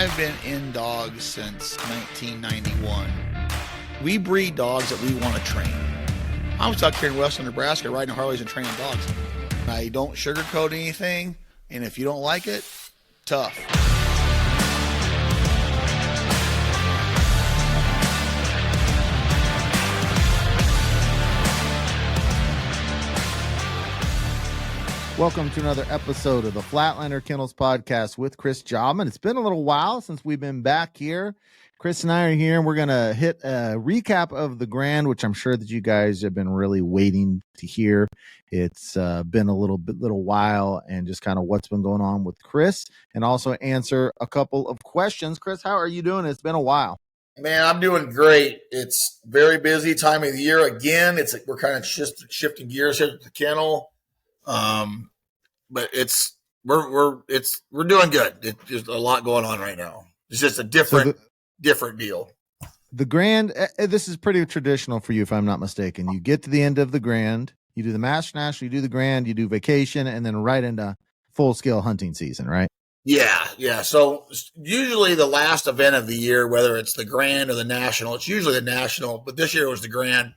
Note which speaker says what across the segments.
Speaker 1: I've been in dogs since 1991. We breed dogs that we want to train. I was out here in western Nebraska riding Harleys and training dogs. I don't sugarcoat anything, and if you don't like it, tough.
Speaker 2: Welcome to another episode of the Flatlander Kennels podcast with Chris Jobman. It's been a little while since we've been back here. Chris and I are here, and we're going to hit a recap of the Grand, which I'm sure that you guys have been really waiting to hear. It's been a little while, and just kind of what's been going on with Chris, and also answer a couple of questions. Chris, how are you doing? It's been a while.
Speaker 1: Man, I'm doing great. It's very busy time of the year. Again, we're kind of shifting gears here at the kennel. But we're doing good. There's a lot going on right now. It's just a different deal.
Speaker 2: The Grand, this is pretty traditional for you, if I'm not mistaken. You get to the end of the Grand, you do the Master National, you do the Grand, you do vacation, and then right into full scale hunting season, right?
Speaker 1: Yeah. So usually the last event of the year, whether it's the Grand or the National, it's usually the National, but this year it was the Grand.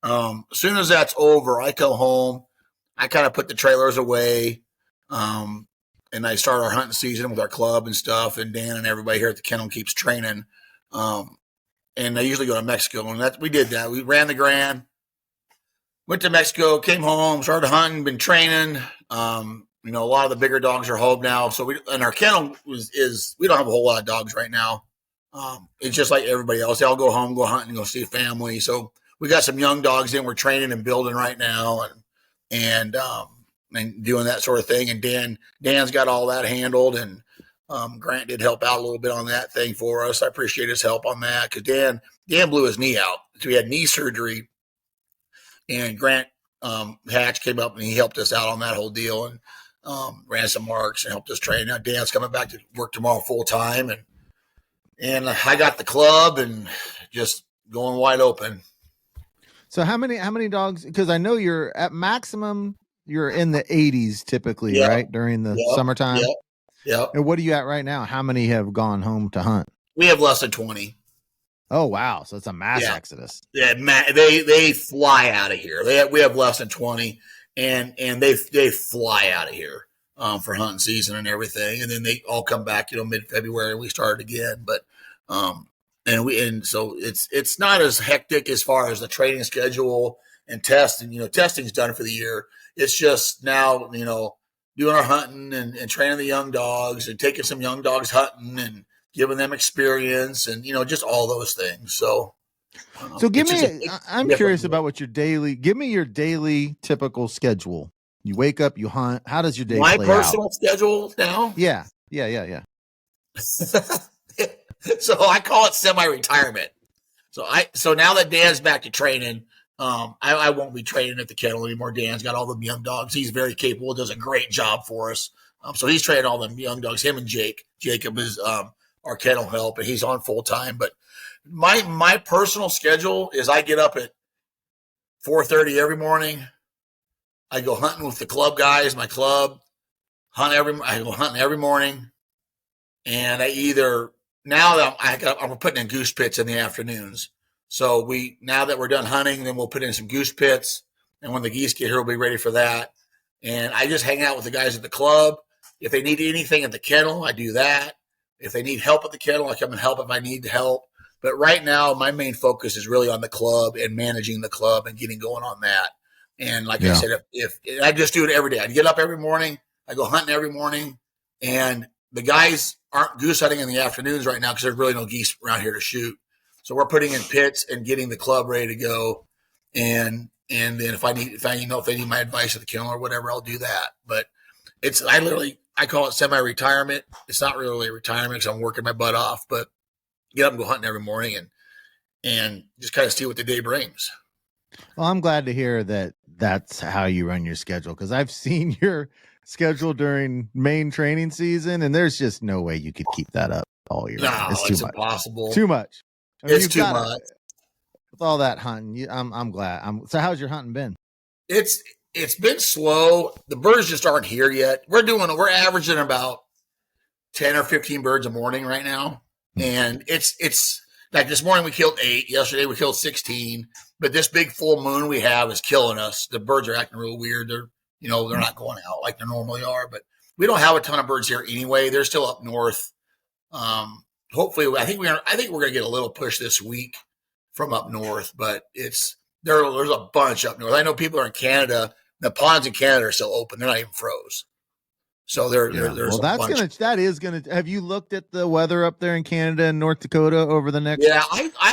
Speaker 1: As soon as that's over, I come home. I kind of put the trailers away, and I start our hunting season with our club and stuff, and Dan and everybody here at the kennel keeps training. And I usually go to Mexico, and we did that. We ran the Grand, went to Mexico, came home, started hunting, been training. A lot of the bigger dogs are home now. So our kennel is we don't have a whole lot of dogs right now. It's just like everybody else. They all go home, go hunting, go see family. So we got some young dogs in. We're training and building right now, and doing that sort of thing. And Dan's got all that handled, and Grant did help out a little bit on that thing for us. I appreciate his help on that because Dan blew his knee out. So he had knee surgery, and Grant Hatch came up and he helped us out on that whole deal and ran some marks and helped us train. Now Dan's coming back to work tomorrow full time, and I got the club and just going wide open.
Speaker 2: So how many dogs? Because I know you're at maximum. You're in the 80s typically, right? During the summertime.
Speaker 1: Yeah.
Speaker 2: And what are you at right now? How many have gone home to hunt?
Speaker 1: We have less than 20.
Speaker 2: Oh wow! So it's a mass exodus.
Speaker 1: Yeah, they fly out of here. We have less than 20, and they fly out of here for hunting season and everything. And then they all come back, mid-February. We start again, but so it's not as hectic as far as the training schedule and testing. Testing's done for the year. It's just now, doing our hunting and training the young dogs and taking some young dogs hunting and giving them experience and, just all those things. So
Speaker 2: I'm curious about give me your daily typical schedule. You wake up, you hunt. How does your day play out?
Speaker 1: My personal schedule now?
Speaker 2: Yeah.
Speaker 1: So I call it semi-retirement. So now that Dan's back to training, I won't be training at the kennel anymore. Dan's got all the young dogs. He's very capable, does a great job for us. So he's training all the young dogs, him and Jake. Jacob is our kennel help, and he's on full time. But my personal schedule is I get up at 4:30 every morning. I go hunting with the club guys, my club. I go hunting every morning, and I'm putting in goose pits in the afternoons. So now that we're done hunting, then we'll put in some goose pits. And when the geese get here, we'll be ready for that. And I just hang out with the guys at the club. If they need anything at the kennel, I do that. If they need help at the kennel, I come and help if I need help. But right now, my main focus is really on the club and managing the club and getting going on that. And like I said, if I just do it every day. I get up every morning. I go hunting every morning. And the guys aren't goose hunting in the afternoons right now because there's really no geese around here to shoot. So we're putting in pits and getting the club ready to go. And then if they need my advice at the kennel or whatever, I'll do that. But I call it semi-retirement. It's not really retirement because I'm working my butt off, but get up and go hunting every morning and just kind of see what the day brings.
Speaker 2: Well, I'm glad to hear that that's how you run your schedule, because I've seen your schedule during main training season, and there's just no way you could keep that up all year.
Speaker 1: No,
Speaker 2: it's
Speaker 1: too impossible.
Speaker 2: Too much.
Speaker 1: It's too much.
Speaker 2: With all that hunting, I'm glad. So how's your hunting been?
Speaker 1: It's been slow. The birds just aren't here yet. We're averaging about 10 or 15 birds a morning right now. And it's like this morning we killed 8. Yesterday we killed 16. But this big full moon we have is killing us. The birds are acting real weird. They're not going out like they normally are. But we don't have a ton of birds here anyway. They're still up north. Hopefully, I think we're going to get a little push this week from up north. But there's a bunch up north. I know people are in Canada. The ponds in Canada are still open. They're not even froze. So there's
Speaker 2: that is gonna. Have you looked at the weather up there in Canada and North Dakota over the next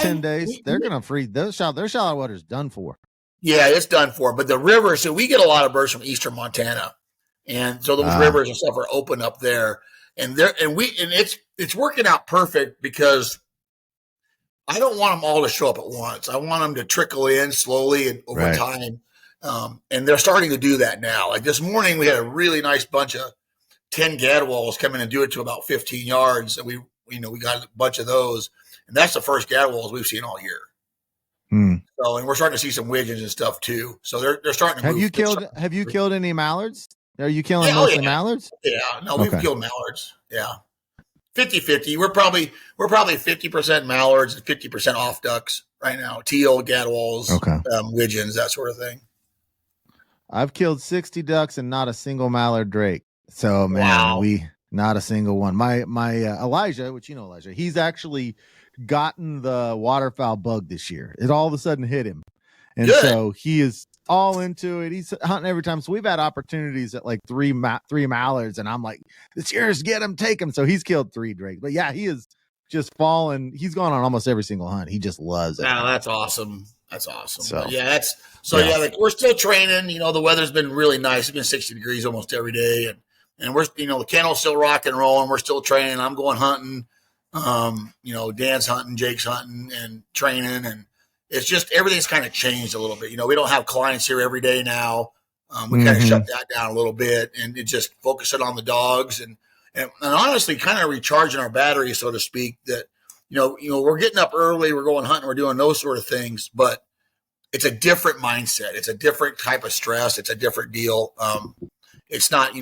Speaker 2: 10 days? They're gonna freeze. Their shallow water's done for. Yeah,
Speaker 1: it's done for. But the river, so we get a lot of birds from eastern Montana, and so those rivers and stuff are open up there, and it's working out perfect because I don't want them all to show up at once. I want them to trickle in slowly and over time. And they're starting to do that now. Like this morning, we had a really nice bunch of 10 gadwalls come in and do it to about 15 yards. And we got a bunch of those. And that's the first gadwalls we've seen all year. So, and we're starting to see some widgeons and stuff too. So they're starting to move.
Speaker 2: Have you killed any mallards? Are you killing mostly mallards?
Speaker 1: Yeah. No, we've killed mallards. Yeah. 50-50. We're probably 50% mallards and 50% off ducks right now. Teal, gadwalls, widgeons, that sort of thing.
Speaker 2: I've killed 60 ducks and not a single mallard drake. So man, not a single one. My Elijah, which Elijah, he's actually gotten the waterfowl bug this year. It all of a sudden hit him. And so he is all into it. He's hunting every time. So we've had opportunities at like three mallards, and I'm like, this year's get him, take him. So he's killed 3 drakes. But yeah, he is just fallen. He's gone on almost every single hunt. He just loves it.
Speaker 1: Wow, that's awesome. That's awesome. So like we're still training. The weather's been really nice. It's been 60 degrees almost every day, and we're the kennel's still rock and rolling. We're still training. I'm going hunting. Dan's hunting, Jake's hunting, and training, and it's just everything's kind of changed a little bit. We don't have clients here every day now. We kind of shut that down a little bit, and it just focusing on the dogs and honestly kind of recharging our batteries, so to speak. That we're getting up early, we're going hunting, we're doing those sort of things, but it's a different mindset. It's a different type of stress. It's a different deal. It's not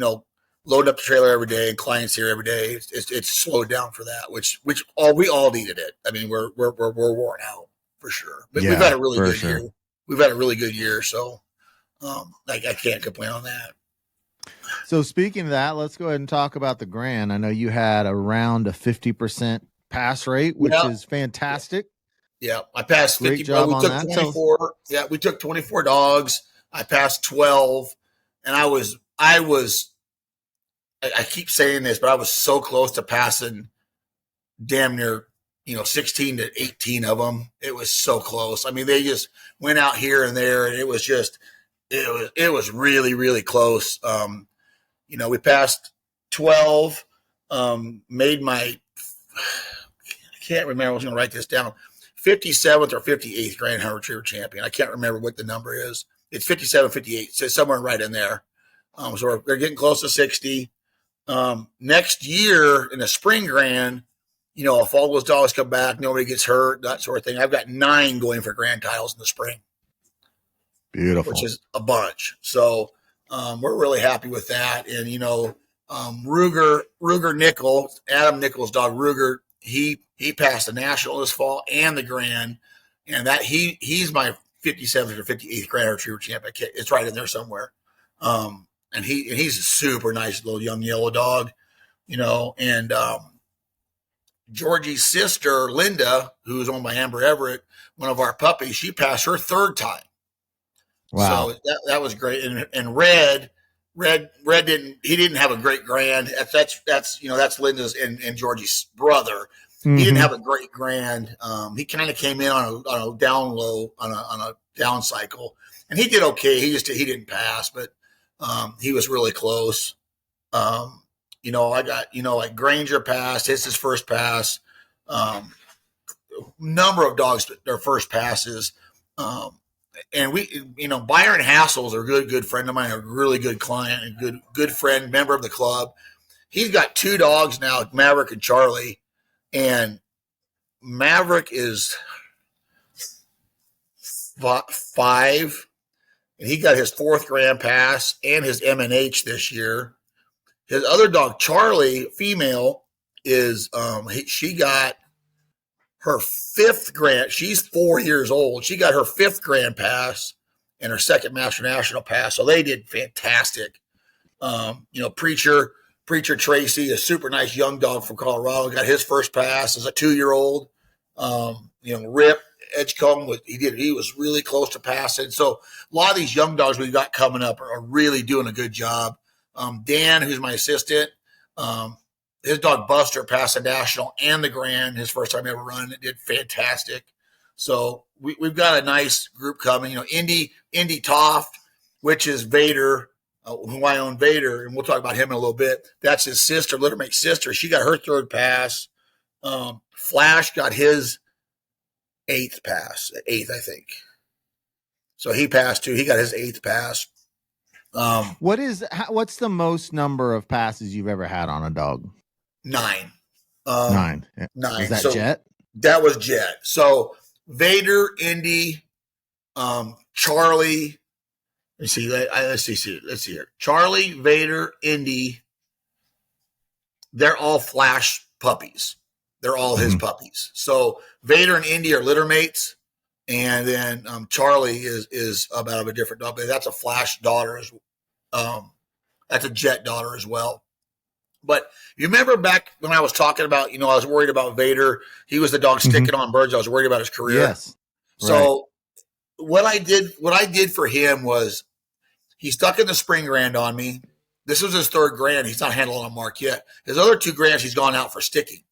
Speaker 1: loading up the trailer every day and clients here every day. It's slowed down for that, which we all needed it. I mean, we're worn out for sure, but we've had a really good year. We've had a really good year, so I can't complain on that.
Speaker 2: So speaking of that, let's go ahead and talk about the Grand. I know you had around a 50% pass rate, which is fantastic.
Speaker 1: Yeah, I passed 50.
Speaker 2: Great job
Speaker 1: we
Speaker 2: on
Speaker 1: took
Speaker 2: that.
Speaker 1: 24. Yeah, we took 24 dogs. I passed 12, and I keep saying this, but I was so close to passing damn near 16 to 18 of them. It was so close. I mean, they just went out here and there, and it was really, really close. We passed 12, made my, I can't remember, I was going to write this down, 57th or 58th Grand Hunter Retriever Champion. I can't remember what the number is. It's 57, 58, so somewhere right in there. So they're getting close to 60. Next year in the spring Grand, if all those dogs come back, nobody gets hurt, that sort of thing. I've got 9 going for Grand titles in the spring.
Speaker 2: Beautiful.
Speaker 1: Which is a bunch. So we're really happy with that. And, Ruger Nickel, Adam Nickel's dog, Ruger, he passed the National this fall and the Grand. And that he's my 57th or 58th Grand Retriever champion. It's right in there somewhere. And he's a super nice little young yellow dog, and Georgie's sister, Linda, who's owned by Amber Everett, one of our puppies, she passed her 3rd time.
Speaker 2: Wow.
Speaker 1: So that was great. And Red didn't have a great Grand. That's Linda's and Georgie's brother. Mm-hmm. He didn't have a great Grand. He kind of came in on a down low, on a down cycle, and he did okay. He didn't pass, but he was really close. I got, like Granger passed, it's his first pass. Number of dogs, their first passes. And Byron Hassel's a good friend of mine, a really good client, a good friend, member of the club. He's got 2 dogs now, Maverick and Charlie. And Maverick is 5, and he got his 4th Grand Pass and his M&H this year. His other dog, Charlie, female, is she got her 5th grand. She's 4 years old. She got her 5th grand pass and her 2nd Master National pass. So they did fantastic. Preacher Tracy, a super nice young dog from Colorado, got his first pass as a 2-year-old. Rip Edgecombe, he was really close to passing. So a lot of these young dogs we've got coming up are really doing a good job. Dan, who's my assistant, his dog Buster passed the national and the grand his first time ever running. It did fantastic. So we've got a nice group coming. Indy Toft, which is Vader, who I own Vader, and we'll talk about him in a little bit. That's his sister, Littermate's sister. She got her 3rd pass. Flash got his 8th pass, 8th, I think. So he passed too. He got his 8th pass.
Speaker 2: What's the most number of passes you've ever had on a dog?
Speaker 1: 9.
Speaker 2: 9.
Speaker 1: 9.
Speaker 2: Is that Jet?
Speaker 1: That was Jet. So Vader, Indy, Charlie. Let's see here. Charlie, Vader, Indy. They're all Flash puppies. They're all his puppies. So Vader and Indy are litter mates, and then Charlie is about a different dog. But that's a Flash daughter. That's a Jet daughter as well. But you remember back when I was talking about, I was worried about Vader. He was the dog sticking on birds. I was worried about his career.
Speaker 2: Yes.
Speaker 1: So what I did for him was he stuck in the spring grand on me. This was his 3rd grand. He's not handling a mark yet. His other 2 grands, he's gone out for sticking.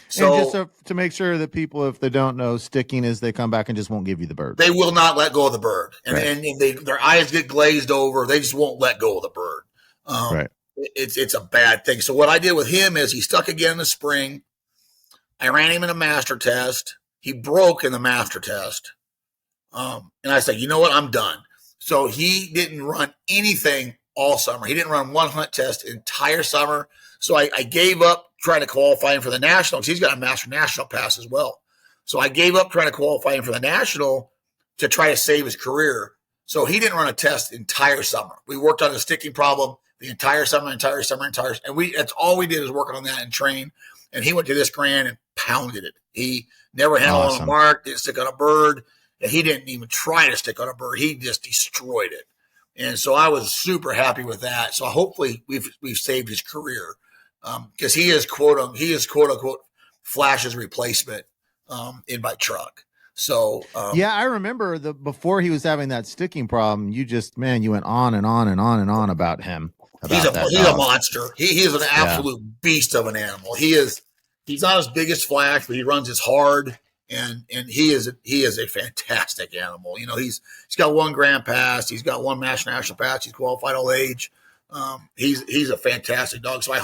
Speaker 1: So,
Speaker 2: and just to make sure that people, if they don't know, sticking is they come back and just won't give you the bird.
Speaker 1: They will not let go of the bird. And their eyes get glazed over. They just won't let go of the bird.
Speaker 2: Right.
Speaker 1: It's a bad thing. So what I did with him is he stuck again in the spring. I ran him in a master test. He broke in the master test. And I said, you know what? I'm done. So he didn't run anything all summer. He didn't run one hunt test entire summer. So I gave up trying to qualify him for the national because he's got a master national pass as well. So I gave up trying to qualify him for the national to try to save his career. So he didn't run a test the entire summer. We worked on the sticking problem the entire summer, and that's all we did is working on that and train. And he went to this grand and pounded it. He never handled on a mark, didn't stick on a bird, and he didn't even try to stick on a bird. He just destroyed it. And so I was super happy with that. So hopefully we've saved his career because he is quote unquote Flash's replacement in my truck. So
Speaker 2: I remember before he was having that sticking problem, you went on and on and on and on about him.
Speaker 1: He's a monster. He is an absolute beast of an animal. He's not as big as Flash, but he runs as hard, and he is a fantastic animal. He's got 1 grand pass, he's got 1 national pass, he's qualified all age. He's a fantastic dog. So I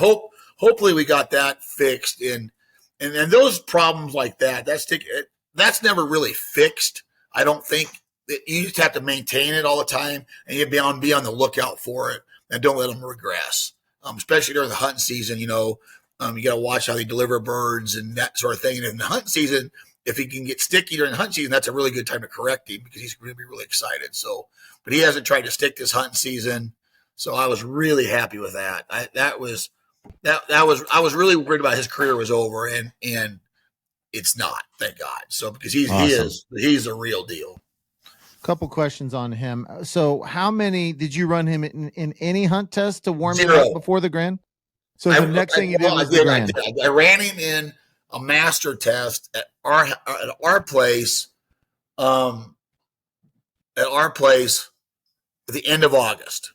Speaker 1: hopefully we got that fixed, and those problems like that's never really fixed. I don't think that you just have to maintain it all the time, and you be on the lookout for it. And don't let them regress, especially during the hunting season. You got to watch how they deliver birds and that sort of thing. And in the hunting season, if he can get sticky during the hunting season, that's a really good time to correct him because he's going to be really excited. So, but he hasn't tried to stick this hunting season, so I was really happy with that. I was really worried about his career was over, and it's not, thank God. So because he's a real deal.
Speaker 2: Couple questions on him. So how many did you run him in any hunt test to warm him up before the grand? So the next thing you did was the grand.
Speaker 1: I ran him in a master test at our place at the end of August.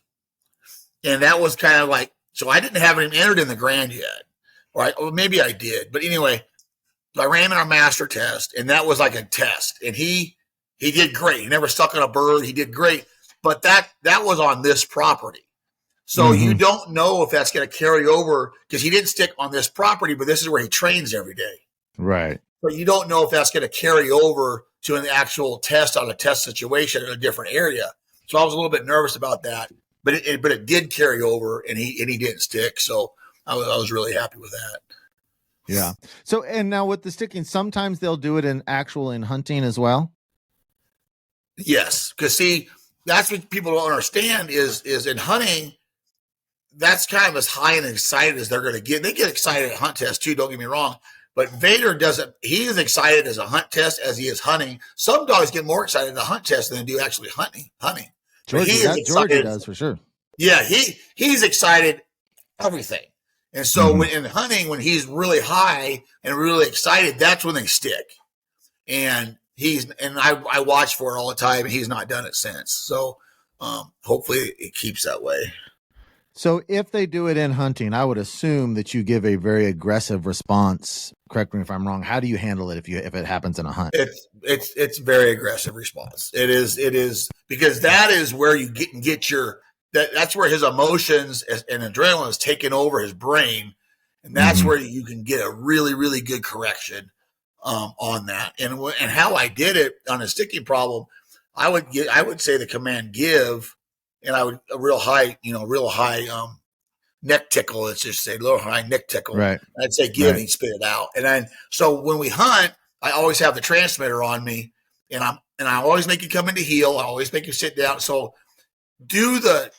Speaker 1: And that was kind of like, so I didn't have him entered in the grand yet. Or maybe I did. But anyway, I ran him in our master test, and that was like a test. And he did great. He never stuck on a bird. He did great. But that was on this property. So you don't know if that's going to carry over because he didn't stick on this property, but this is where he trains every day.
Speaker 2: Right.
Speaker 1: But you don't know if that's going to carry over to an actual test on a test situation in a different area. So I was a little bit nervous about that. But it did carry over, and he didn't stick. So I was really happy with that.
Speaker 2: Yeah. So, and now with the sticking, sometimes they'll do it in hunting as well.
Speaker 1: Yes, because see, that's what people don't understand is in hunting, that's kind of as high and excited as they're going to get. They get excited at hunt tests too, don't get me wrong. But Vader doesn't, he is excited as a hunt test as he is hunting. Some dogs get more excited at a hunt test than they do actually hunting.
Speaker 2: Georgie does for sure.
Speaker 1: Yeah, he's excited everything. And so when in hunting, when he's really high and really excited, that's when they stick. And I watch for it all the time, and he's not done it since. So hopefully it keeps that way.
Speaker 2: So if they do it in hunting, I would assume that you give a very aggressive response. Correct me if I'm wrong. How do you handle it if it happens in a hunt?
Speaker 1: It's very aggressive response. It is because that is where you get your that's where his emotions and adrenaline is taking over his brain, and that's where you can get a really, really good correction on that. And how I did it on a sticking problem, I would say the command give, and I would a real high neck tickle. Let's just say low high neck tickle.
Speaker 2: Right.
Speaker 1: I'd say give, and he'd spit it out. And then so when we hunt, I always have the transmitter on me, and I always make you come into heel. I always make you sit down. So do the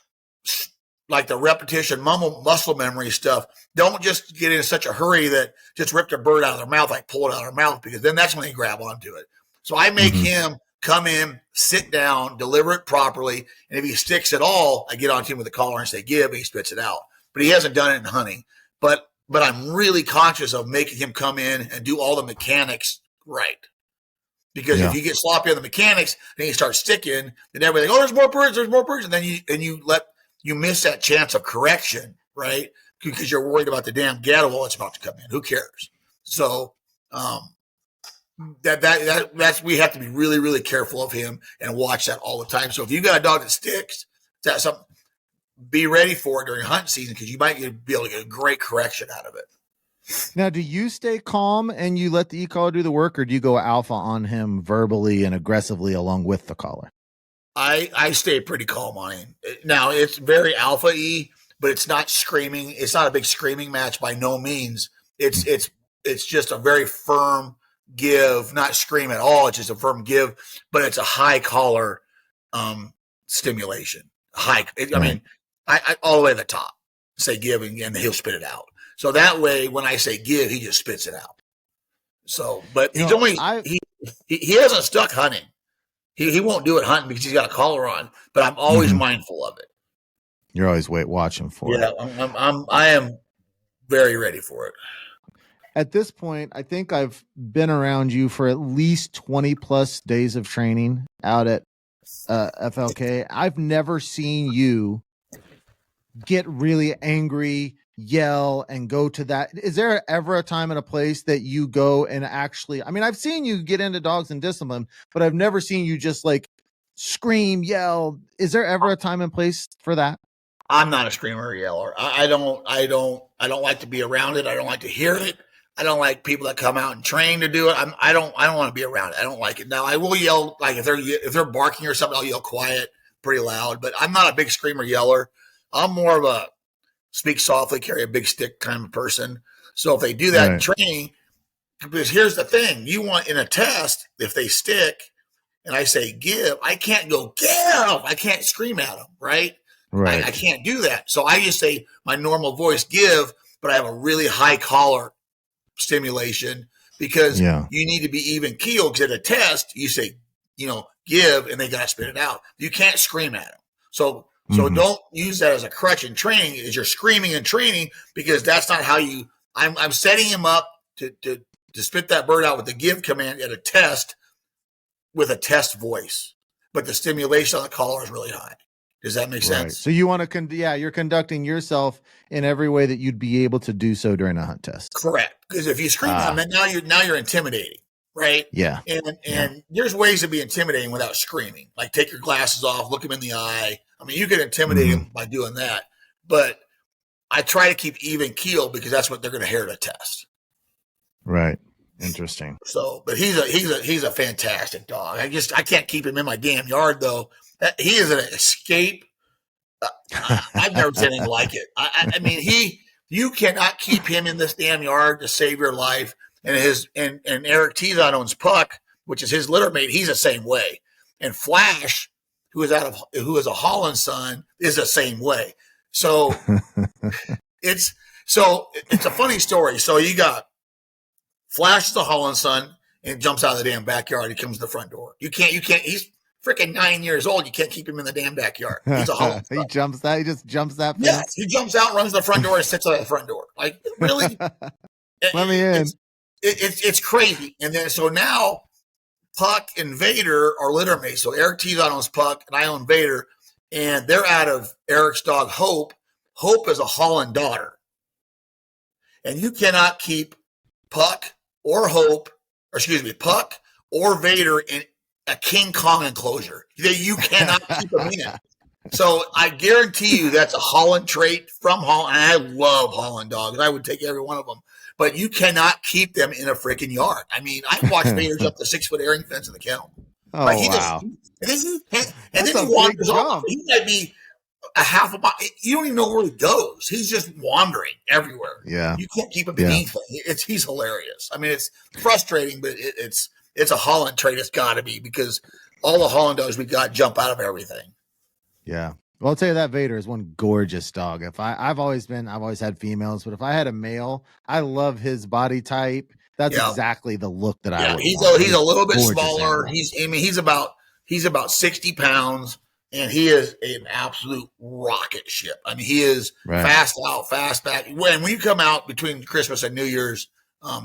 Speaker 1: repetition muscle memory stuff. Don't just get in such a hurry that just rip the bird out of their mouth, like pull it out of their mouth, because then that's when they grab onto it. So I make him come in, sit down, deliver it properly, and if he sticks at all, I get onto him with the collar and say give, and he spits it out. But he hasn't done it in hunting. But I'm really conscious of making him come in and do all the mechanics right. Because if you get sloppy on the mechanics, then you start sticking, then everything, there's more birds, and then you miss that chance of correction, right? Because you're worried about the damn gateway that's about to come in. Who cares? So that's we have to be really, really careful of him and watch that all the time. So if you got a dog that sticks, that's something. Be ready for it during hunting season, because you might be able to get a great correction out of it.
Speaker 2: Now, do you stay calm and you let the e-collar do the work, or do you go alpha on him verbally and aggressively along with the collar?
Speaker 1: I stay pretty calm on him. Now, it's very alpha-y, but it's not screaming. It's not a big screaming match by no means. It's just a very firm give, not scream at all. It's just a firm give, but it's a high collar stimulation. I mean, I all the way to the top, say give, and he'll spit it out. So that way, when I say give, he just spits it out. So, but he hasn't stuck hunting. He won't do it hunting because he's got a collar on. But I'm always mindful of it.
Speaker 2: You're always watching for it.
Speaker 1: Yeah, I am very ready for it.
Speaker 2: At this point, I think I've been around you for at least 20 plus days of training out at FLK. I've never seen you get really angry, yell, and go to that. Is there ever a time and a place that you go and actually, I mean, I've seen you get into dogs and discipline, but I've never seen you just like scream, yell. Is there ever a time and place for that?
Speaker 1: I'm not a screamer or yeller. I don't like to be around it. I don't like to hear it. I don't like people that come out and train to do it. I don't want to be around it. I don't like it. Now I will yell, like if they're barking or something, I'll yell quiet, pretty loud, but I'm not a big screamer yeller. I'm more of a speak softly, carry a big stick kind of person. So if they do that in training, because here's the thing, you want in a test, if they stick and I say give, I can't go give. I can't scream at them, right?
Speaker 2: Right.
Speaker 1: I can't do that. So I just say my normal voice give, but I have a really high collar stimulation, because you need to be even keel, because at a test you say, give, and they got to spit it out. You can't scream at them. So don't use that as a crutch in training, as you're screaming in training, because that's not how you, I'm setting him up to spit that bird out with the give command at a test with a test voice, but the stimulation on the collar is really high. Does that make sense?
Speaker 2: So you want to, you're conducting yourself in every way that you'd be able to do so during a hunt test.
Speaker 1: Correct. Because if you scream at them, now you're intimidating, right?
Speaker 2: Yeah.
Speaker 1: And there's ways to be intimidating without screaming. Like take your glasses off, look them in the eye. I mean, you can intimidate them by doing that, but I try to keep even keel, because that's what they're going to hear at a test.
Speaker 2: Right. Interesting.
Speaker 1: So, but he's a fantastic dog. I can't keep him in my damn yard though. He is an escape. I've never seen anything like it. I mean, you cannot keep him in this damn yard to save your life. And Eric Tizon owns Puck, which is his litter mate. He's the same way. And Flash, who is a Holland son, is the same way. So it's a funny story. So you got Flash the Holland son and jumps out of the damn backyard. He comes to the front door. You can't. He's freaking 9 years old. You can't keep him in the damn backyard. He's a Holland son.
Speaker 2: He just jumps that fence.
Speaker 1: Yes, he jumps out, runs to the front door, and sits at the front door. Like, really?
Speaker 2: Let me in.
Speaker 1: It's crazy. And then so now Puck and Vader are litter mates. So Eric Tizon owns Puck, and I own Vader, and they're out of Eric's dog Hope. Hope is a Holland daughter, and you cannot keep Puck or Puck or Vader in a King Kong enclosure. You cannot keep them in it. So I guarantee you that's a Holland trait from Holland. And I love Holland dogs. I would take every one of them. But you cannot keep them in a freaking yard. I mean, I watched Vader jump the 6-foot airing fence in the kennel.
Speaker 2: Oh, wow.
Speaker 1: And then he wanders off. He might be a half a mile. You don't even know where he goes. He's just wandering everywhere.
Speaker 2: Yeah.
Speaker 1: You can't keep him beneath him. He's hilarious. I mean, it's frustrating, but it's a Holland trait. It's got to be, because all the Holland dogs we got jump out of everything.
Speaker 2: Yeah. Well, I'll tell you that Vader is one gorgeous dog. I've always had females, but if I had a male, I love his body type. That's exactly the look that I would want.
Speaker 1: He's a little bit smaller. Animal. He's about 60 pounds, and he is an absolute rocket ship. I mean, he is fast out, fast back. When you come out between Christmas and New Year's,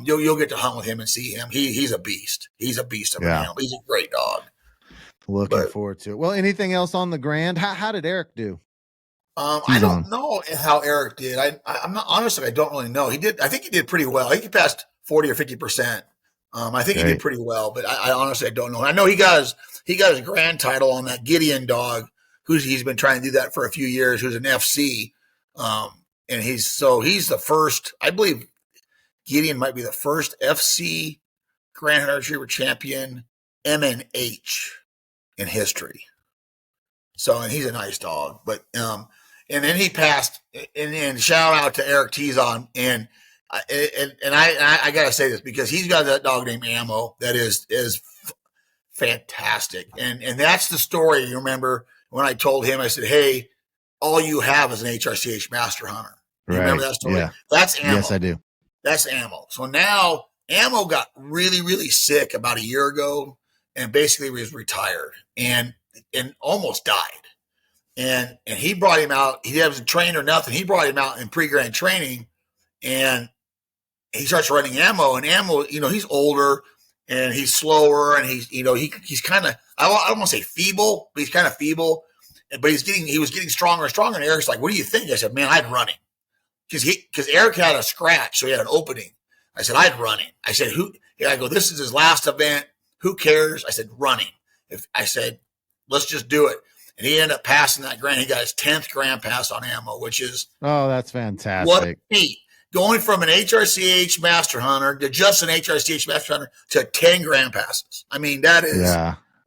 Speaker 1: you'll get to hunt with him and see him. He's a beast. He's a beast of an animal. He's a great dog.
Speaker 2: Looking forward to it. Well, anything else on the Grand? How did Eric do?
Speaker 1: I don't know how Eric did. I'm not, honestly, I don't really know. I think he did pretty well. I think he passed 40 or 50%. I think he did pretty well, but I honestly, I don't know. I know he got his grand title on that Gideon dog, he's been trying to do that for a few years, who's an FC. And he's the first, I believe Gideon might be the first FC Grand Hunter Retriever champion MNH in history. So, and he's a nice dog, but, and then he passed, and shout out to Eric Tizon. And I got to say this because he's got that dog named Ammo that is fantastic. And that's the story. You remember when I told him, I said, hey, all you have is an HRCH master hunter. You remember that story? Yeah. That's Ammo.
Speaker 2: Yes, I do.
Speaker 1: That's Ammo. So now Ammo got really, really sick about a year ago and basically was retired and almost died. And he brought him out. He wasn't trained or nothing. He brought him out in pre-grand training, and he starts running Ammo. And Ammo, he's older and he's slower, and he's kind of, I don't want to say feeble, but he's kind of feeble. But he was getting stronger and stronger. And Eric's like, "What do you think?" I said, "Man, I'd run him," because Eric had a scratch, so he had an opening. I said, "I'd run him." I said, I go, "This is his last event. Who cares?" I said, "Run him." I said, "Let's just do it." And he ended up passing that grand. He got his 10th grand pass on Ammo, which is
Speaker 2: that's fantastic.
Speaker 1: What feat. Going from an HRCH master hunter to just an HRCH master hunter to 10 grand passes. I mean, that is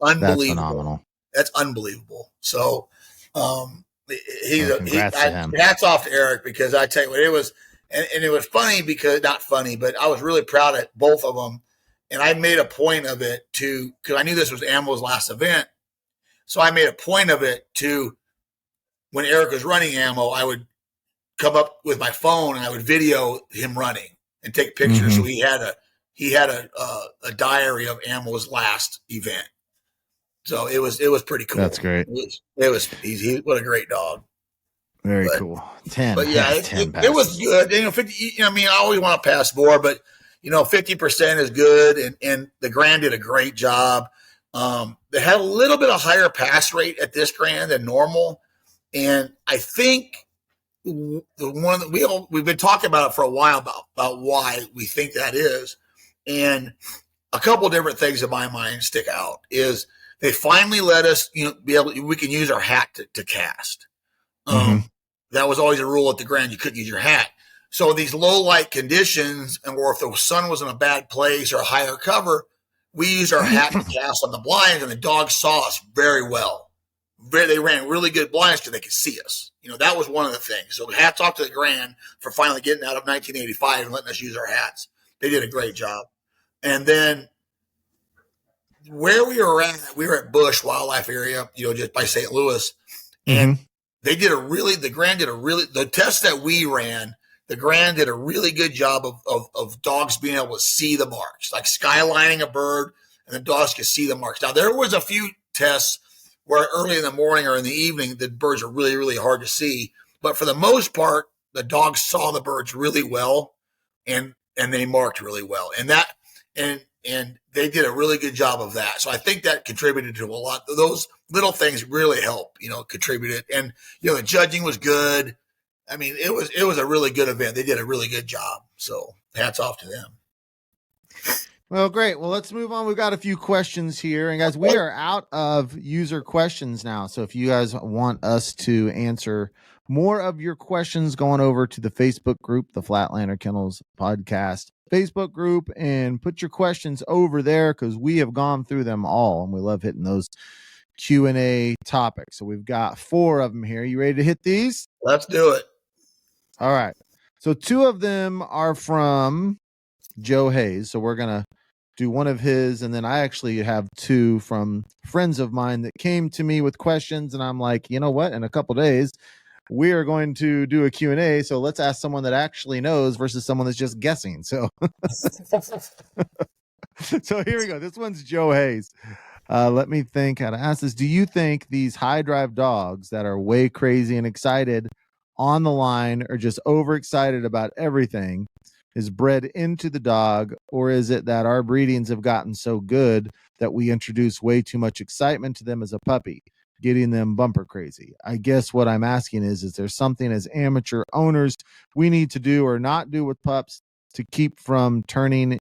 Speaker 1: unbelievable. That's
Speaker 2: phenomenal.
Speaker 1: That's unbelievable. So,
Speaker 2: hats
Speaker 1: off to Eric, because I tell you what, it was, and it was funny because, not funny, but I was really proud of both of them. And I made a point of it because I knew this was Ammo's last event. So I made a point of it to, when Eric was running Ammo, I would come up with my phone and I would video him running and take pictures.
Speaker 2: Mm-hmm.
Speaker 1: So he had a diary of Ammo's last event. So it was pretty cool.
Speaker 2: That's great.
Speaker 1: What a great dog.
Speaker 2: Very cool. 10.
Speaker 1: But yeah, it was good. 50, I always want to pass more, but 50% is good. And the Grand did a great job. They had a little bit of higher pass rate at this Grand than normal. And I think the one that we've been talking about it for a while about why we think that is. And a couple of different things in my mind stick out is they finally let us, we can use our hat to cast. That was always a rule at the Grand. You couldn't use your hat. So these low light conditions, or if the sun was in a bad place or a higher cover, we used our hat to cast on the blinds, and the dogs saw us very well. They ran really good blinds because they could see us. That was one of the things. So hats off to the Grand for finally getting out of 1985 and letting us use our hats. They did a great job. And then where we were at Bush Wildlife Area, just by St. Louis. And the test that we ran, the Grand did a really good job of dogs being able to see the marks, like skylining a bird, and the dogs could see the marks. Now, there was a few tests where early in the morning or in the evening, the birds are really, really hard to see. But for the most part, the dogs saw the birds really well, and they marked really well. And they did a really good job of that. So I think that contributed to a lot. Those little things really help, contributed. And, the judging was good. I mean, it was a really good event. They did a really good job. So hats off to them.
Speaker 2: Well, great. Well, let's move on. We've got a few questions here. And guys, we are out of user questions now. So if you guys want us to answer more of your questions, going over to the Facebook group, the Flatlander Kennels podcast Facebook group, and put your questions over there, because we have gone through them all and we love hitting those Q&A topics. So we've got 4 of them here. You ready to hit these?
Speaker 1: Let's do it.
Speaker 2: All right. So 2 of them are from Joe Hayes. So we're going to do one of his, and then I actually have 2 from friends of mine that came to me with questions, and I'm like, you know what? In a couple days, we are going to do a Q&A, so let's ask someone that actually knows versus someone that's just guessing. So, so here we go. This one's Joe Hayes. Let me think how to ask this. Do you think these high drive dogs that are way crazy and excited on the line are just overexcited about everything is bred into the dog, or is it that our breedings have gotten so good that we introduce way too much excitement to them as a puppy, getting them bumper crazy? I guess what I'm asking is there something as amateur owners we need to do or not do with pups to keep from turning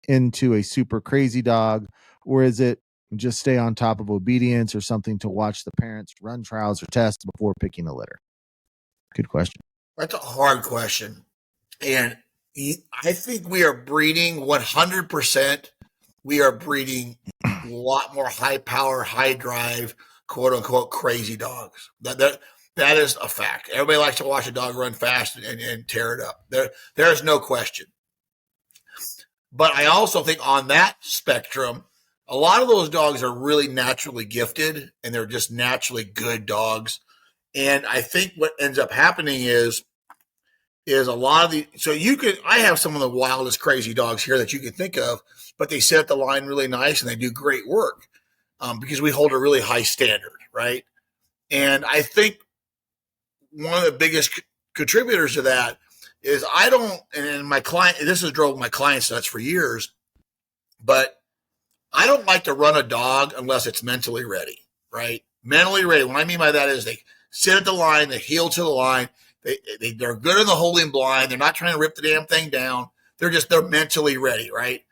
Speaker 2: into a super crazy dog, or is it just stay on top of obedience or something to watch the parents run trials or tests before picking a litter? Good question.
Speaker 1: That's a hard question. And I think we are breeding 100%. We are breeding a lot more high power, high drive, quote unquote, crazy dogs. That is a fact. Everybody likes to watch a dog run fast and tear it up. There's no question. But I also think on that spectrum, a lot of those dogs are really naturally gifted, and they're just naturally good dogs. And I think what ends up happening is a lot of I have some of the wildest crazy dogs here that you could think of, but they set the line really nice and they do great work because we hold a really high standard, right? And I think one of the biggest contributors to that is this has drove my clients nuts for years, but I don't like to run a dog unless it's mentally ready, right? Mentally ready. What I mean by that is they sit at the line, they heel to the line, they're good in the holding blind. They're not trying to rip the damn thing down. They're mentally ready, right?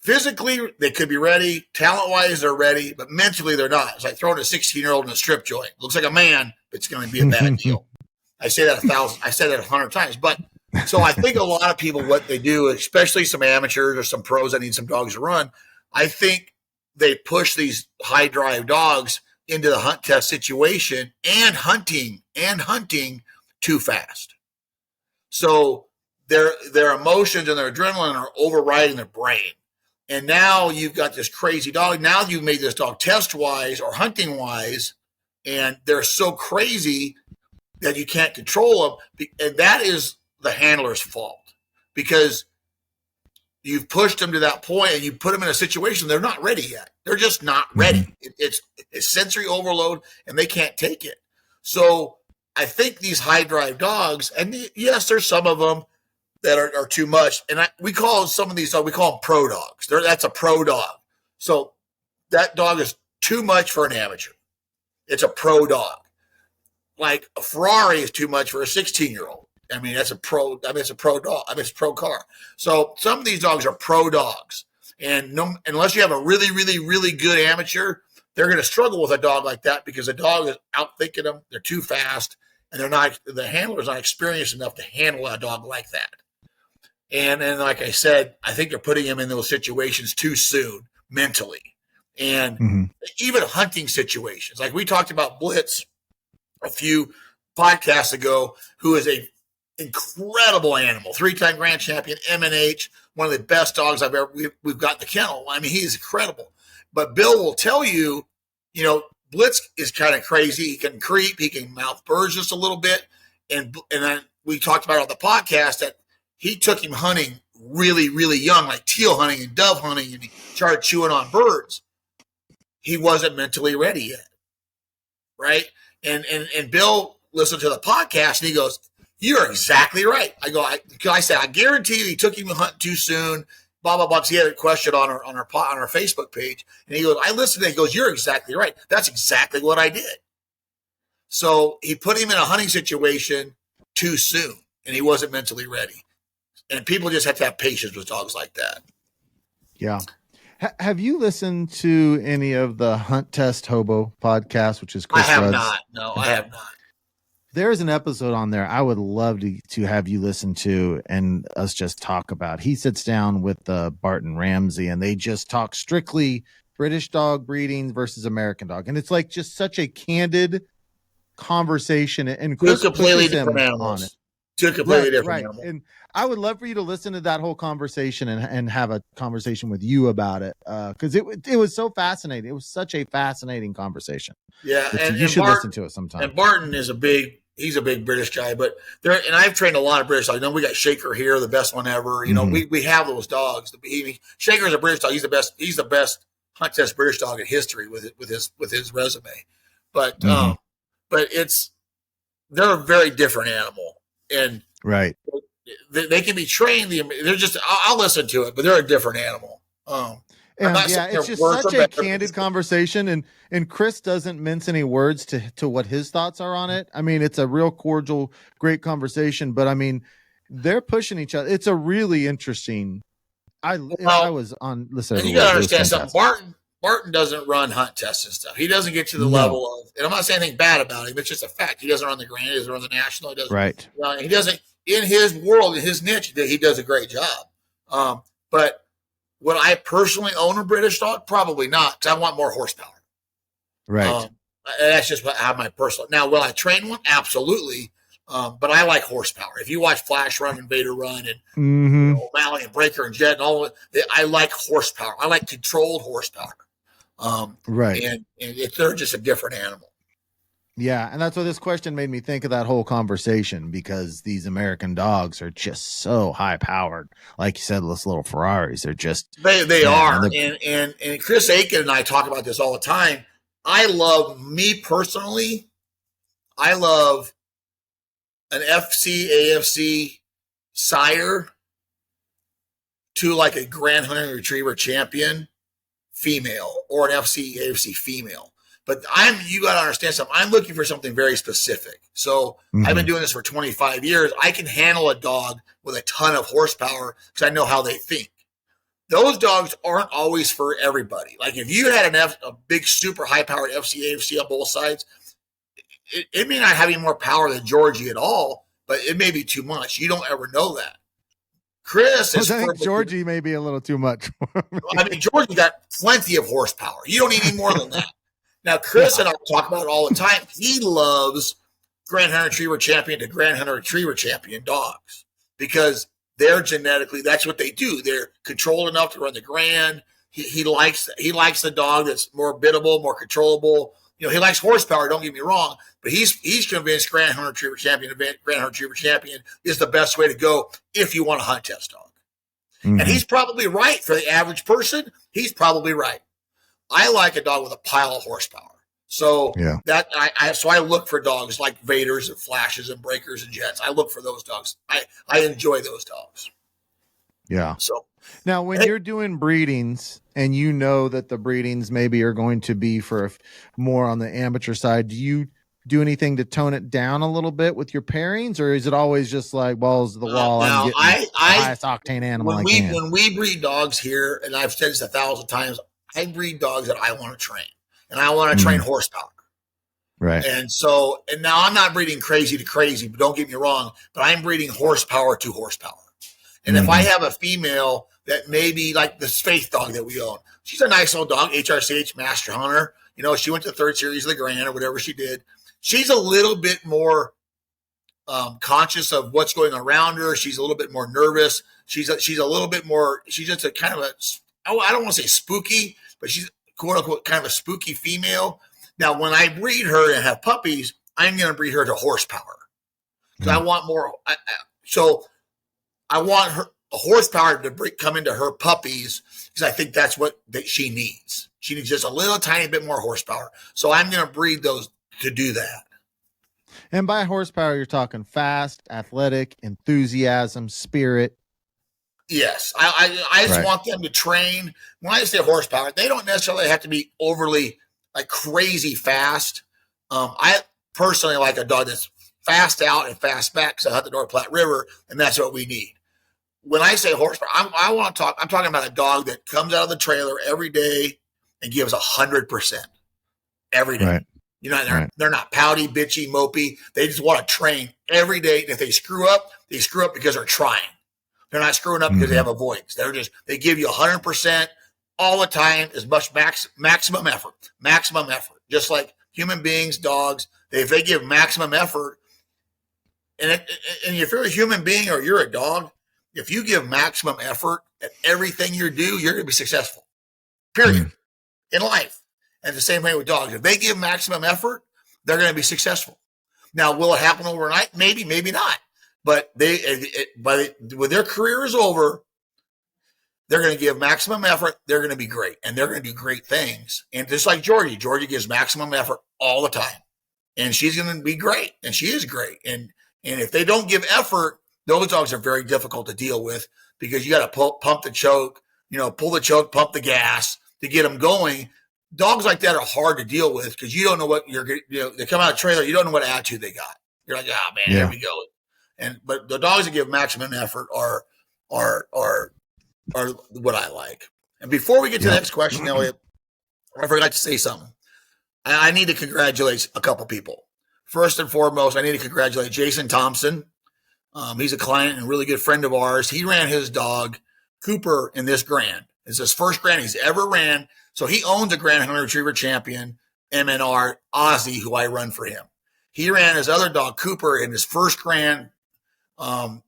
Speaker 1: Physically, they could be ready. Talent-wise, they're ready, but mentally, they're not. It's like throwing a 16-year-old in a strip joint. Looks like a man, but it's going to be a bad deal. I say that 100 times. But so I think a lot of people, what they do, especially some amateurs or some pros that need some dogs to run, I think they push these high drive dogs into the hunt test situation and hunting too fast. So their emotions and their adrenaline are overriding their brain. And now you've got this crazy dog. Now you've made this dog test-wise or hunting-wise, and they're so crazy that you can't control them. And that is the handler's fault, because you've pushed them to that point and you put them in a situation they're not ready yet. They're just not ready. It's sensory overload, and they can't take it. So I think these high drive dogs, and yes, there's some of them that are too much. And we call some of these dogs, we call them pro dogs. That's a pro dog. So that dog is too much for an amateur. It's a pro dog. Like a Ferrari is too much for a 16-year-old. I mean, it's a pro dog. It's a pro car. So some of these dogs are pro dogs. And unless you have a really, really, really good amateur, they're going to struggle with a dog like that, because the dog is outthinking them. They're too fast, and the handler's not experienced enough to handle a dog like that. And like I said, I think they're putting him in those situations too soon mentally. And even hunting situations. Like we talked about Blitz a few podcasts ago, who is a incredible animal, 3-time grand champion, M&H, one of the best dogs we've got in the kennel. I mean, he's incredible. But Bill will tell you, Blitz is kind of crazy. He can creep. He can mouth birds just a little bit. And then we talked about on the podcast that he took him hunting really, really young, like teal hunting and dove hunting, and he started chewing on birds. He wasn't mentally ready yet, right? And Bill listened to the podcast, and he goes, "You're exactly right." I said, "I guarantee you he took him hunting too soon, blah, blah, blah." Because he had a question on our Facebook page. And he goes, I listened to it. He goes, "You're exactly right. That's exactly what I did." So he put him in a hunting situation too soon, and he wasn't mentally ready. And people just have to have patience with dogs like that.
Speaker 2: Yeah. Have you listened to any of the Hunt Test Hobo podcast, which is Chris
Speaker 1: I have
Speaker 2: Rudd's?
Speaker 1: not. No, I have not.
Speaker 2: There's an episode on there I would love to have you listen to and us just talk about. He sits down with Barton Ramsey, and they just talk strictly British dog breeding versus American dog. And it's like just such a candid conversation. And Chris
Speaker 1: completely
Speaker 2: pushes him
Speaker 1: different
Speaker 2: on
Speaker 1: animals.
Speaker 2: it.
Speaker 1: Two completely different
Speaker 2: Right.
Speaker 1: animals.
Speaker 2: And I would love for you to listen to that whole conversation and have a conversation with you about it, because it was so fascinating. It was such a fascinating conversation.
Speaker 1: Yeah, and
Speaker 2: you should
Speaker 1: Barton,
Speaker 2: listen to it sometime.
Speaker 1: And Barton is he's a big British guy, but and I've trained a lot of British dogs. We got Shaker here, the best one ever. We have those dogs. Shaker's a British dog. He's the best hunt test British dog in history with his resume. But they're a very different animal. And
Speaker 2: right,
Speaker 1: they can be trained. They're just I'll listen to it, but they're a different animal.
Speaker 2: It's just such a candid conversation, and Chris doesn't mince any words to what his thoughts are on it. I mean, it's a real cordial, great conversation, but I mean, they're pushing each other. It's a really interesting. I was on. Listen,
Speaker 1: you gotta understand something. Barton doesn't run hunt tests and stuff. He doesn't get to the level of, and I'm not saying anything bad about him. It's just a fact. He doesn't run the Grand. He doesn't run the National. He doesn't.
Speaker 2: Right.
Speaker 1: He doesn't in his world, in his niche. He does a great job. But would I personally own a British dog? Probably not, because I want more horsepower.
Speaker 2: Right.
Speaker 1: That's just what I have my personal. Now, will I train one? Absolutely. But I like horsepower. If you watch Flash Run and Vader Run and O'Malley and Breaker and Jet and all of it, I like horsepower. I like controlled horsepower.
Speaker 2: Right.
Speaker 1: And they're just a different animal.
Speaker 2: Yeah. And that's what this question made me think of, that whole conversation, because these American dogs are just so high powered. Like you said, those little Ferraris are just.
Speaker 1: They are. And Chris Aiken and I talk about this all the time. I love an AFC sire to like a Grand Hunting Retriever champion female or an AFC female. But you got to understand something. I'm looking for something very specific. So I've been doing this for 25 years. I can handle a dog with a ton of horsepower because I know how they think. Those dogs aren't always for everybody. Like if you had a big, super high-powered AFC on both sides, it may not have any more power than Georgie at all, but it may be too much. You don't ever know that. Chris is.
Speaker 2: I think Georgie may be a little too much.
Speaker 1: Georgie got plenty of horsepower. You don't need any more than that. Now, Chris and I talk about it all the time. He loves Grand Hunter Retriever champion to Grand Hunter Retriever champion dogs because they're genetically, that's what they do. They're controlled enough to run the Grand. He likes the dog that's more biddable, more controllable. He likes horsepower, don't get me wrong, but he's convinced Grand Hunter Retriever champion is the best way to go if you want a hunt test dog. And he's probably right. For the average person, he's probably right. I like a dog with a pile of horsepower. So I look for dogs like Vaders and Flashes and Breakers and Jets. I look for those dogs. I enjoy those dogs.
Speaker 2: Yeah.
Speaker 1: So
Speaker 2: now when you're doing breedings and you know that the breedings maybe are going to be for more on the amateur side, do you do anything to tone it down a little bit with your pairings, or is it always just like balls to the wall? I'm getting the highest octane animal
Speaker 1: when we breed dogs here, and I've said this 1,000 times, I breed dogs that I want to train, and I want to train horsepower.
Speaker 2: Right.
Speaker 1: And now I'm not breeding crazy to crazy, but don't get me wrong, but I'm breeding horsepower to horsepower. And if I have a female that maybe like this Faith dog that we own, she's a nice little dog, HRCH Master Hunter. She went to the 3rd series of the Grand or whatever she did. She's a little bit more conscious of what's going on around her. She's a little bit more nervous. She's a little bit more, she's just a kind of I don't want to say spooky, but she's quote unquote kind of a spooky female. Now, when I breed her and have puppies, I'm going to breed her to horsepower. So I want more. So I want her horsepower to come into her puppies because I think that's what she needs. She needs just a little tiny bit more horsepower. So I'm going to breed those to do that.
Speaker 2: And by horsepower, you're talking fast, athletic, enthusiasm, spirit.
Speaker 1: Yes. I just want them to train. When I say horsepower, they don't necessarily have to be overly like crazy fast. I personally like a dog that's fast out and fast back because I hunt the North Platte River, and that's what we need. When I say horsepower, I'm talking about a dog that comes out of the trailer every day and gives 100% every day.
Speaker 2: Right.
Speaker 1: You know, they're not pouty, bitchy, mopey. They just want to train every day. And if they screw up because they're trying. They're not screwing up because they have a voice. They give you 100% all the time, as much maximum effort. Just like human beings, dogs, if they give maximum effort, and if you're a human being or you're a dog, if you give maximum effort at everything you do, you're going to be successful. Period. In life. And the same way with dogs. If they give maximum effort, they're going to be successful. Now, will it happen overnight? Maybe, maybe not. But when their career is over, they're going to give maximum effort. They're going to be great. And they're going to do great things. And just like Georgie gives maximum effort all the time. And she's going to be great. And she is great. And if they don't give effort, those dogs are very difficult to deal with because you got to pump the choke, pull the choke, pump the gas to get them going. Dogs like that are hard to deal with because you don't know what they come out of the trailer. You don't know what attitude they got. You're like, oh man, here we go. But the dogs that give maximum effort are what I like. And before we get to the next question, Elliot, I forgot to say something. I need to congratulate a couple people. First and foremost, I need to congratulate Jason Thompson. He's a client and a really good friend of ours. He ran his dog, Cooper, in this Grand. It's his first Grand he's ever ran. So he owns a Grand Hunter Retriever champion, MNR, Ozzy, who I run for him. He ran his other dog, Cooper, in his first Grand.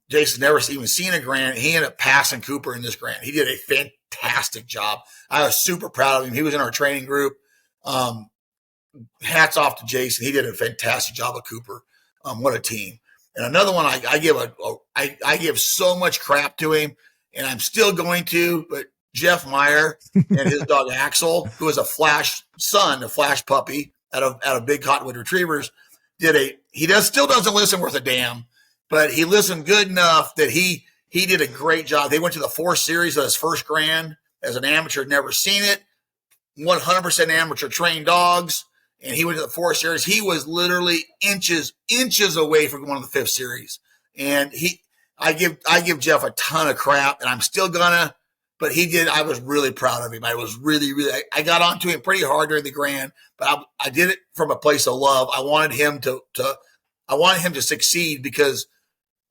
Speaker 1: Jason's never even seen a Grand. He ended up passing Cooper in this Grand. He did a fantastic job. I was super proud of him. He was in our training group. Hats off to Jason. He did a fantastic job of Cooper. What a team. And another one I give so much crap to him, and I'm still going to, but Jeff Meyer and his dog Axel, who is a flash puppy out of Big Cottonwood Retrievers, still doesn't listen worth a damn, but he listened good enough that he did a great job. They went to the 4 Series of his first Grand as an amateur, never seen it, 100% amateur trained dogs. And he went to the 4 Series. He was literally inches away from going to the 5th Series. And I give Jeff a ton of crap, and I'm still gonna, but he did. I was really proud of him. I was really, I got onto him pretty hard during the Grand, but I did it from a place of love. I wanted him to succeed because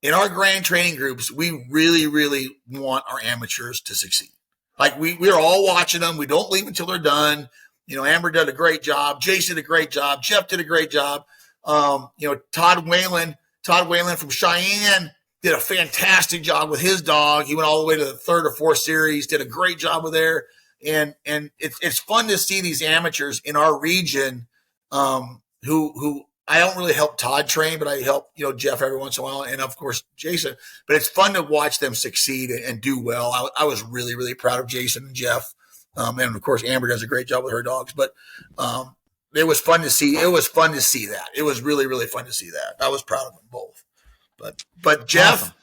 Speaker 1: in our Grand training groups, we really, really want our amateurs to succeed. Like we're all watching them. We don't leave until they're done. Amber did a great job. Jason did a great job. Jeff did a great job. Todd Whalen from Cheyenne did a fantastic job with his dog. He went all the way to the 3rd or 4th Series, did a great job with there. And it's fun to see these amateurs in our region who I don't really help Todd train, but I help, Jeff every once in a while. And of course, Jason, but it's fun to watch them succeed and do well. I was really, really proud of Jason and Jeff. And of course, Amber does a great job with her dogs, but it was fun to see. It was fun to see that. It was really, really fun to see that. I was proud of them both. But Jeff, awesome.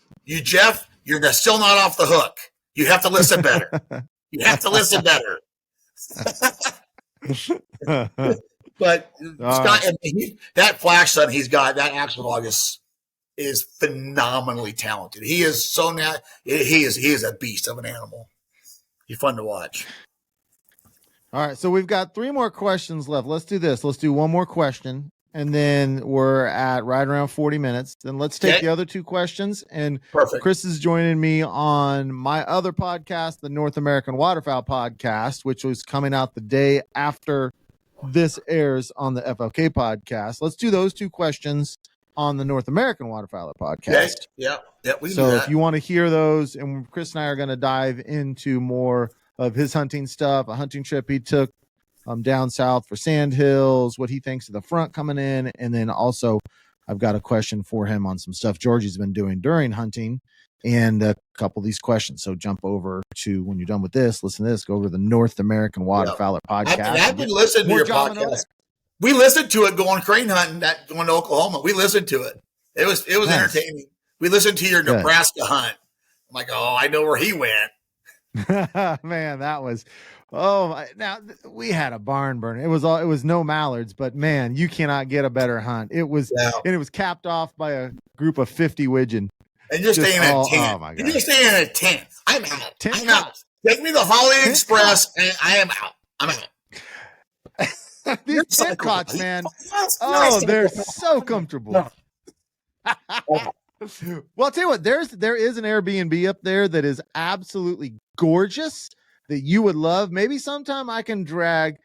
Speaker 1: You're still not off the hook. You have to listen better. You have to listen better. But Scott, that Flash son he's got, that Axel dog is phenomenally talented. He is he is a beast of an animal. He's fun to watch.
Speaker 2: All right, so we've got 3 more questions left. Let's do this. Let's do one more question, and then we're at right around 40 minutes. Then let's take the other 2 questions. And
Speaker 1: perfect.
Speaker 2: Chris is joining me on my other podcast, the North American Waterfowl Podcast, which was coming out the day after this airs on the FLK podcast. Let's do those 2 questions on the North American Waterfowler Podcast.
Speaker 1: Yeah.
Speaker 2: So if you want to hear those, and Chris and I are going to dive into more of his hunting stuff, a hunting trip he took down south for sand hills, what he thinks of the front coming in. And then also I've got a question for him on some stuff Georgie's been doing during hunting and a couple of these questions. So jump over to, when you're done with this, listen to this, go over to the North American Waterfowler podcast.
Speaker 1: I've been listening to your podcast. We listened to it going crane hunting, going to Oklahoma. We listened to it. It was nice. Entertaining. We listened to your Nebraska hunt. I'm like, oh, I know where he went.
Speaker 2: Man, that was, now we had a barn burner. It was no mallards, but man, you cannot get a better hunt. It was, and it was capped off by a group of 50 widgeon.
Speaker 1: And you're staying in a tent. Oh my God. And you're staying in a tent. I'm out. I'm out. Take me to the Holiday Express, and I am out. I'm out.
Speaker 2: These tent cots, man. Oh, they're so comfortable. Well, I'll tell you what, there is an Airbnb up there that is absolutely gorgeous that you would love. Maybe sometime I can bring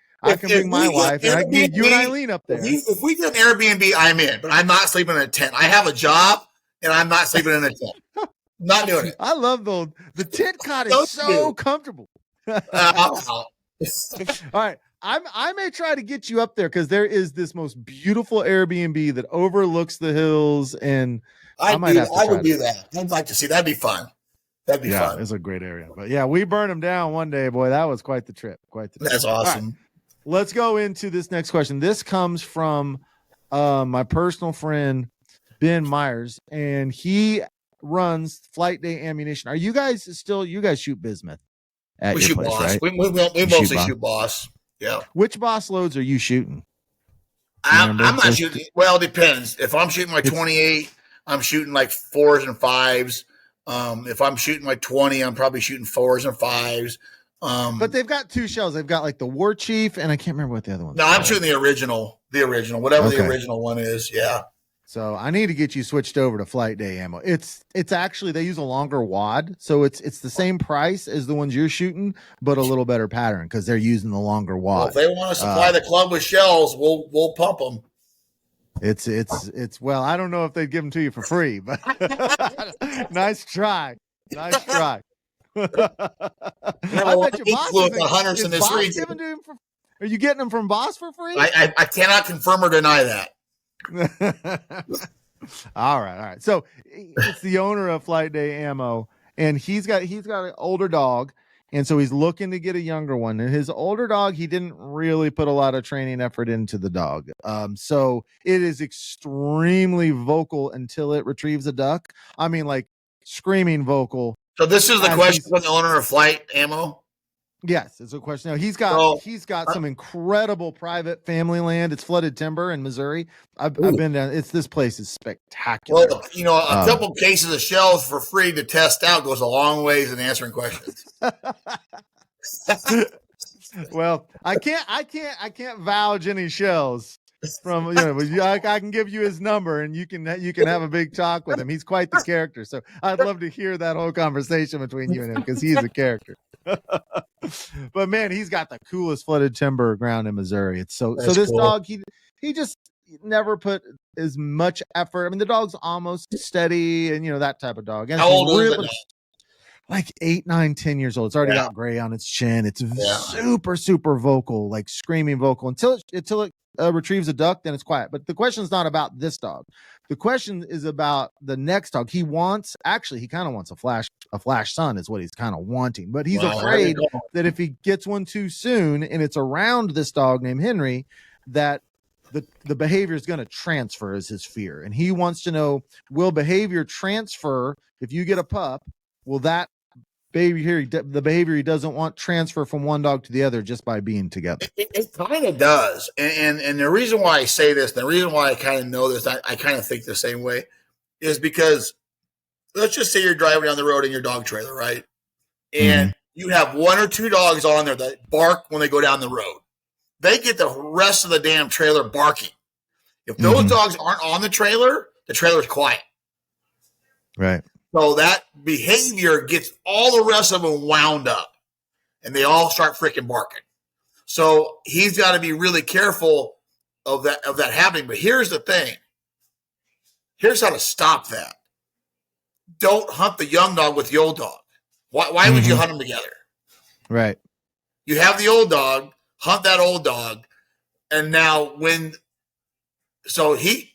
Speaker 2: my wife and I can get you and Eileen up there.
Speaker 1: If we get an Airbnb, I'm in, but I'm not sleeping in a tent. I have a job and I'm not sleeping in a tent. I'm not doing it.
Speaker 2: I love the tent cot is so comfortable. All right. I may try to get you up there because there is this most beautiful Airbnb that overlooks the hills, and I would do that. I'd like to see. That'd be fun. That'd be fun. It's a great area. But yeah, we burned them down one day. Boy, that was quite the trip.
Speaker 1: That's awesome.
Speaker 2: Right, let's go into this next question. This comes from my personal friend Ben Myers, and he runs Flight Day Ammunition. Are you guys shoot bismuth?
Speaker 1: We shoot place, Boss. Right? We mostly shoot Boss. Yeah.
Speaker 2: Which Boss loads are you shooting?
Speaker 1: I'm not shooting. Well, it depends. If I'm shooting my 28, I'm shooting like 4s and 5s. If I'm shooting my 20, I'm probably shooting 4s and 5s.
Speaker 2: But they've got two shells. They've got like the War Chief, and I can't remember what the other one.
Speaker 1: No, I'm shooting the original, whatever the original one is. Yeah.
Speaker 2: So I need to get you switched over to Flight Day ammo. It's actually, they use a longer wad, so it's the same price as the ones you're shooting, but a little better pattern because they're using the longer wad.
Speaker 1: Well, if they want to supply the club with shells, we'll pump them.
Speaker 2: It's well, I don't know if they'd give them to you for free, but nice try. I bet you Boss
Speaker 1: in this region.
Speaker 2: Are you getting them from Boss for free?
Speaker 1: I cannot confirm or deny that.
Speaker 2: All right. So it's the owner of Flight Day Ammo, and he's got an older dog, and so he's looking to get a younger one. And his older dog, he didn't really put a lot of training effort into the dog. So it is extremely vocal until it retrieves a duck. I mean, like screaming vocal.
Speaker 1: So this is the question from the owner of Flight Ammo.
Speaker 2: Yes, it's a question. Now he's got some incredible private family land. It's flooded timber in Missouri. I've been down. This place is spectacular.
Speaker 1: Well, a couple cases of shells for free to test out goes a long ways in answering questions.
Speaker 2: Well, I can't vouch any shells from I can give you his number and you can have a big talk with him. He's quite the character. So I'd love to hear that whole conversation between you and him because he's a character. But man, he's got the coolest flooded timber ground in Missouri. It's so this cool. Dog, he just never put as much effort. I mean, the dog's almost steady and that type of dog. And
Speaker 1: how old is it?
Speaker 2: Like 8, 9, 10 years old. It's already got gray on its chin. It's super, super vocal, like screaming vocal until it retrieves a duck, then it's quiet. But the question is not about this dog. The question is about the next dog. He kind of wants a flash son is what he's kind of wanting, but he's afraid that if he gets one too soon and it's around this dog named Henry, that the behavior is going to transfer is his fear. And he wants to know, will behavior transfer if you get a pup? Will that the behavior he doesn't want transfer from one dog to the other just by being together?
Speaker 1: It kind of does. And the reason why I say this, the reason why I kind of know this, I kind of think the same way, is because let's just say you're driving down the road in your dog trailer, right? And you have 1 or 2 dogs on there that bark when they go down the road. They get the rest of the damn trailer barking. If those dogs aren't on the trailer's quiet.
Speaker 2: Right.
Speaker 1: So that behavior gets all the rest of them wound up, and they all start freaking barking. So he's got to be really careful of that happening. But here's the thing. Here's how to stop that. Don't hunt the young dog with the old dog. Why would you hunt them together?
Speaker 2: Right.
Speaker 1: You have the old dog, hunt that old dog. And now so he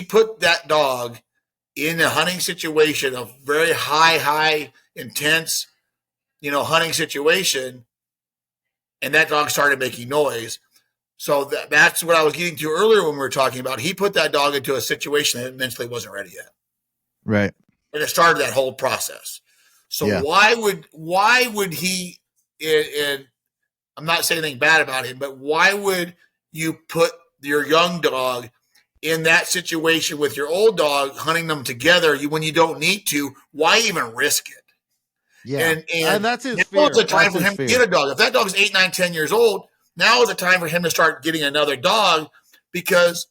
Speaker 1: put that dog in a hunting situation, a very high, intense, hunting situation. And that dog started making noise. So that's what I was getting to earlier when we were talking about. He put that dog into a situation that mentally wasn't ready yet.
Speaker 2: Right.
Speaker 1: And it started that whole process. So why would he, and I'm not saying anything bad about him, but why would you put your young dog in that situation with your old dog, hunting them together when you don't need to? Why even risk it?
Speaker 2: Yeah. And that's his fear.
Speaker 1: It's a time for him to get a dog. If that dog is 8, 9, 10 years old, now is a time for him to start getting another dog, because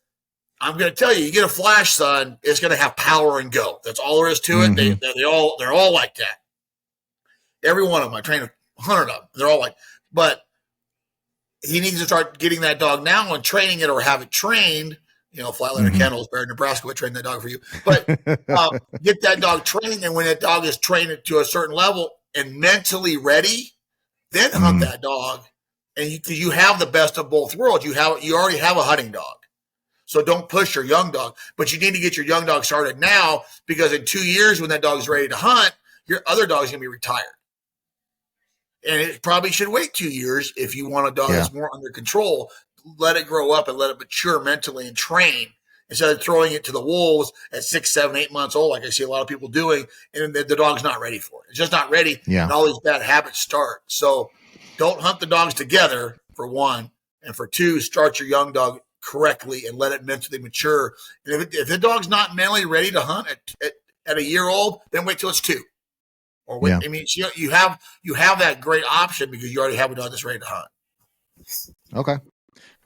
Speaker 1: I'm going to tell you, you get a flash son, it's going to have power and go. That's all there is to it. Mm-hmm. They're all like that. Every one of them. I trained 100 of them. They're all like, but he needs to start getting that dog now and training it, or have it trained. Flatlander Kennels, Bear, Nebraska would train that dog for you. But get that dog trained, and when that dog is trained to a certain level and mentally ready, then hunt that dog. And you have the best of both worlds. You already have a hunting dog. So don't push your young dog. But you need to get your young dog started now, because in 2 years, when that dog's ready to hunt, your other dog's going to be retired. And it probably should wait 2 years if you want a dog that's more under control. Let it grow up and let it mature mentally and train, instead of throwing it to the wolves at 6, 7, 8 months old, like I see a lot of people doing, and the dog's not ready for it. It's just not ready, and all these bad habits start. So don't hunt the dogs together, for one, and for two, start your young dog correctly and let it mentally mature. And if the dog's not mentally ready to hunt at a year old, then wait till it's 2. Or wait, I mean, you have that great option, because you already have a dog that's ready to hunt.
Speaker 2: Okay.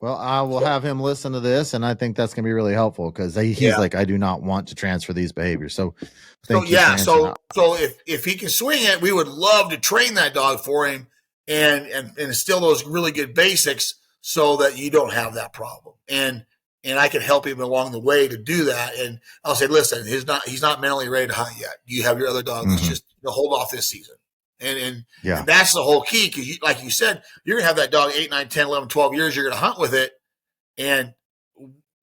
Speaker 2: Well, I will have him listen to this, and I think that's going to be really helpful, because he's like, I do not want to transfer these behaviors. So if he can swing it, we would love to train that dog for him and instill those really good basics, so that you don't have that problem. And I can help him along the way to do that. And I'll say, listen, he's not mentally ready to hunt yet. You have your other dog that's just hold off this season. And that's the whole key, because like you said, you're going to have that dog 8, 9, 10, 11, 12 years. You're going to hunt with it. And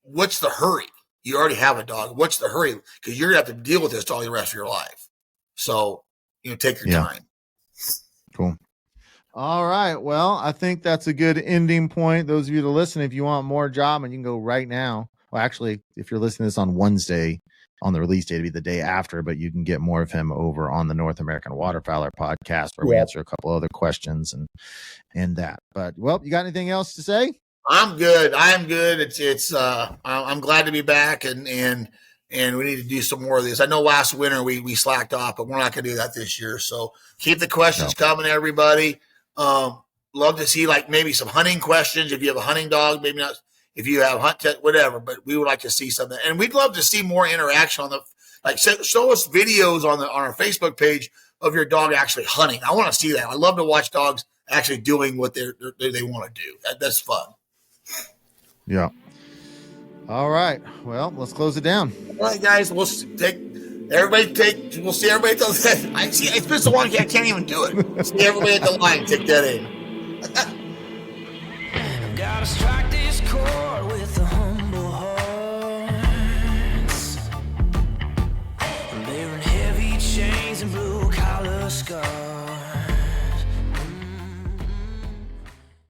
Speaker 2: what's the hurry? You already have a dog. What's the hurry? Because you're going to have to deal with this dog the rest of your life. So, take your time. Cool. All right. Well, I think that's a good ending point. Those of you that listen, if you want more Jobman, you can go right now. Well, actually, if you're listening to this on Wednesday, on the release date, it'll be the day after, but you can get more of him over on the North American Waterfowler podcast, where we answer a couple other questions and that. But, well, you got anything else to say?
Speaker 1: I'm good. I am good. I'm glad to be back, and we need to do some more of this. I know last winter we slacked off, but we're not going to do that this year. So keep the questions coming, everybody. Love to see maybe some hunting questions. If you have a hunting dog, maybe not. If you have hunt tech, whatever, but we would like to see something, and we'd love to see more interaction on show us videos on our Facebook page of your dog actually hunting. I want to see that. I love to watch dogs actually doing what they want to do. That's fun. Yeah.
Speaker 2: All right. Well, let's close it down.
Speaker 1: All right, guys. We'll see everybody. I see. It's been so long, I can't even do it. See everybody at the line. Take that in.
Speaker 3: Gotta strike